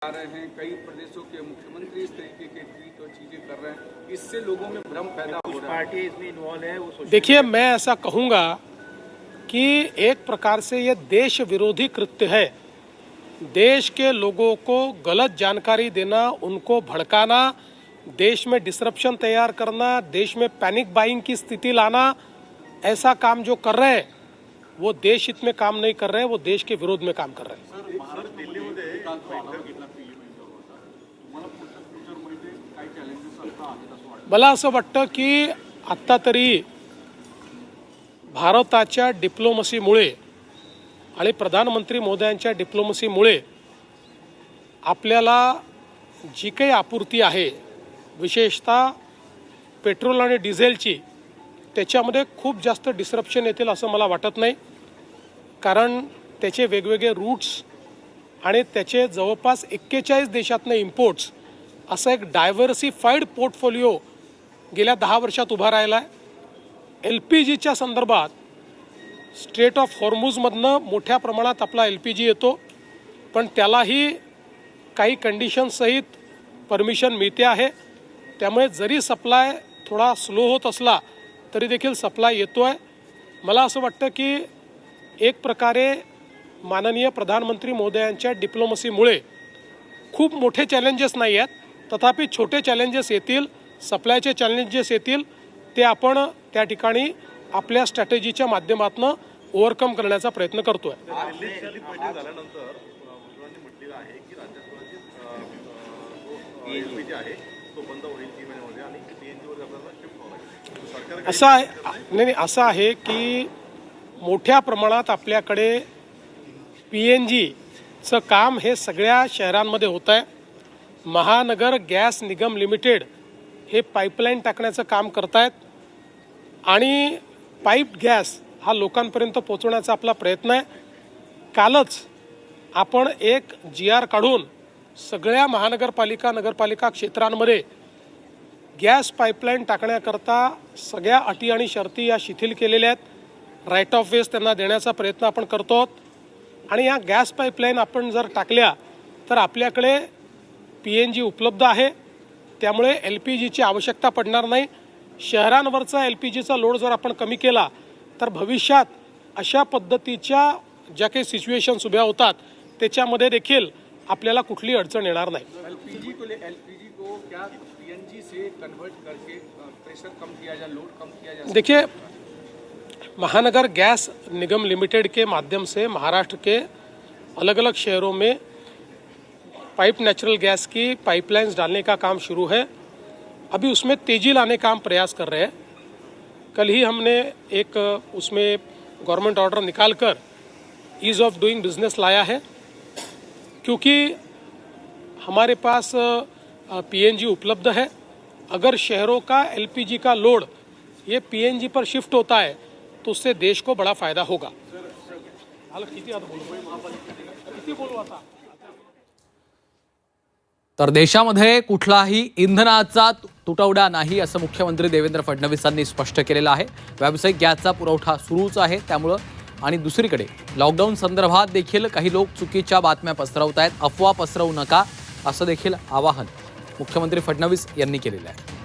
आ रहे हैं, कई प्रदेशों के मुख्यमंत्री इस तरीके के ट्वीट और चीजें कर रहे हैं, इससे लोगों में भ्रम पैदा हो रहा है। पार्टी इसमें इन्वॉल्व है वो देखिए, मैं ऐसा कहूँगा कि एक प्रकार से ये देश विरोधी कृत्य है। देश के लोगों को गलत जानकारी देना, उनको भड़काना, देश में डिसरप्शन तैयार करना, देश में पैनिक बाइंग की स्थिति लाना, ऐसा काम जो कर रहे हैं वो देश हित में काम नहीं कर रहे हैं, वो देश के विरोध में काम कर रहे हैं। मला असं वाटतं की आत्ता तरी भारताच्या डिप्लोमसीमुळे आणि प्रधानमंत्री महोदयांच्या डिप्लोमसीमुळे आपल्याला जी काही आपूर्ती आहे, विशेषतः पेट्रोल आणि डिझेलची, त्याच्यामध्ये खूप जास्त डिसरप्शन येतील असं मला वाटत नाही. कारण त्याचे वेगवेगळे रूट्स आणि त्याचे जवळपास 41 देशातनं इम्पोर्ट्स, असं एक डायव्हर्सिफाईड पोर्टफोलिओ गेल्या 10 वर्षात उभा राहिला आहे. LPGच्या संदर्भात स्ट्रेट ऑफ हॉर्मुझमधनं मोठ्या प्रमाणात आपला LPG येतो, पण त्यालाही काही कंडिशनसहित परमिशन मिळते आहे. त्यामुळे जरी सप्लाय थोडा स्लो होत असला तरी देखील सप्लाय येतो आहे. मला असं वाटतं की एक प्रकारे माननीय प्रधानमंत्री महोदयांच्या डिप्लोमसीमुळे खूप मोठे चॅलेंजेस नाही आहेत, तथापि छोटे चॅलेंजेस येतील, सप्लायचे चॅलेंजेस येतील. ते आपण त्या ठिकाणी आपल्या स्ट्रॅटेजीच्या माध्यमातून ओव्हरकम करण्याचा प्रयत्न करतोय. असं आहे की मोठ्या प्रमाणात आपल्याकडे PNGचं काम हे सगळ्या शहरांमध्ये होत आहे. महानगर गॅस निगम लिमिटेड हे पाईपलाईन टाकण्याचं काम करतायत आणि पाईप गॅस हा लोकांपर्यंत पोहोचवण्याचा आपला प्रयत्न आहे. कालच आपण एक GR काढून सगळ्या महानगरपालिका नगरपालिका क्षेत्रांमध्ये गॅस पाईपलाईन टाकण्याकरता सगळ्या अटी आणि शर्ती या शिथिल केलेल्या आहेत. राईट ऑफ वेज त्यांना देण्याचा प्रयत्न आपण करतो आहोत. आणि या गॅस पाईपलाईन आपण जर टाकल्या तर आपल्याकडे PNG उपलब्ध आहे, त्यामुळे LPGची आवश्यकता पडणार नाही. शहरांवरचा LPGचा लोड जर आपण कमी केला तर भविष्यात अशा पद्धतीच्या ज्या काही सिच्युएशन्स उभ्या होतात त्याच्यामध्ये देखील आपल्याला कुठली अडचण येणार नाही. LPG को क्या PNG से कन्वर्ट करके प्रेशर कम किया जाए, लोड कम किया जाए? देखिए, महानगर गैस निगम लिमिटेड के माध्यम से महाराष्ट्र के अलग अलग शहरों में पाइप नेचुरल गैस की पाइपलाइंस डालने का काम शुरू है. अभी उसमें तेजी लाने का हम प्रयास कर रहे हैं. कल ही हमने एक उसमें गवर्नमेंट ऑर्डर निकालकर ईज़ ऑफ डूइंग बिजनेस लाया है, क्योंकि हमारे पास PNG उपलब्ध है. अगर शहरों का LPG का लोड ये PNG पर शिफ्ट होता है तो उससे देश को बड़ा फायदा होगा. तर देशामध्ये कुठलाही इंधनाचा तुटवडा नाही असं मुख्यमंत्री देवेंद्र फडणवीसांनी स्पष्ट केलेलं आहे. व्यावसायिक गॅसचा पुरवठा सुरूच आहे. त्यामुळं आणि दुसरीकडे लॉकडाऊन संदर्भात देखील काही लोक चुकीच्या बातम्या पसरवत आहेत. अफवा पसरवू नका असं देखील आवाहन मुख्यमंत्री फडणवीस यांनी केलेलं आहे.